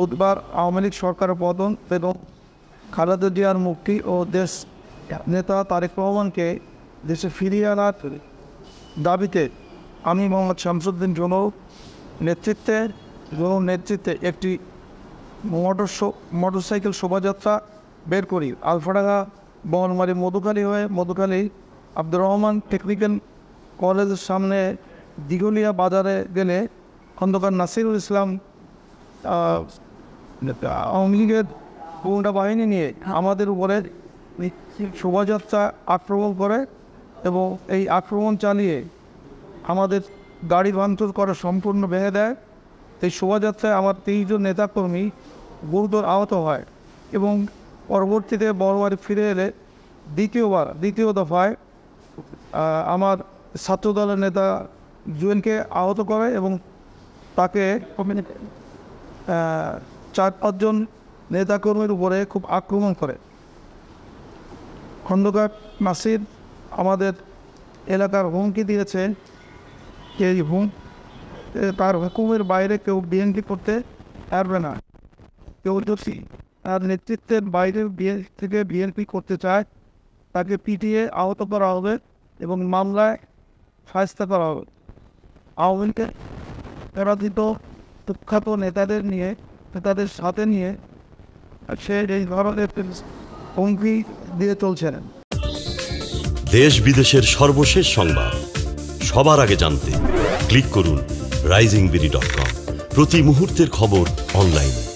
বুধবার আওয়ামী লীগ সরকারের পতন এবং খালেদা জিয়ার মুক্তি ও দেশ নেতা তারেক রহমানকে দেশে ফিরিয়ে আনার দাবিতে আমি মোহাম্মদ শামসুদ্দিন নেতৃত্বে একটি মোটরসাইকেল শোভাযাত্রা বের করি। আলফাডাঙ্গা বনমালী মধুখালী হয়ে আব্দুর রহমান টেকনিক্যাল কলেজের সামনে দিঘলিয়া বাজারে গেলে খন্দকার নাসিরুল ইসলাম আওয়ামী লীগের গুন্ডা বাহিনী নিয়ে আমাদের উপরে শোভাযাত্রা আক্রমণ করে এবং এই আক্রমণ চালিয়ে আমাদের গাড়ি ভাঙচুর করে সম্পূর্ণ ভেঙে দেয়। এই শোভাযাত্রায় আমার 23 জন নেতাকর্মী গুরুতর আহত হয় এবং পরবর্তীতে বড়বাড়ি ফিরে এলে দ্বিতীয় দফায় আমার ছাত্রদলের নেতা জুয়েলকে আহত করে এবং তাকে 4-5 জন নেতাকর্মীর উপরে খুব আক্রমণ করে। খন্দকার নাসির আমাদের এলাকার হুমকি দিয়েছে, তার হুকুমের বাইরে কেউ বিএনপি করতে পারবে না। কেউ যদি তার নেতৃত্বের বাইরে থেকে বিএনপি করতে চায় তাকে পিটিয়ে আহত করা হবে এবং মামলায় শাস্তি করা হবে। আওয়ামী লীগের পরাজিত কুখ্যাত নেতাদের সাথে নিয়ে সে এই ধরনের হুমকি দিয়ে চলছেন। দেশ বিদেশের সর্বশেষ সংবাদ সবার আগে জানতে ক্লিক করুন risingbeauty.com। প্রতি মুহূর্তের খবর অনলাইনে।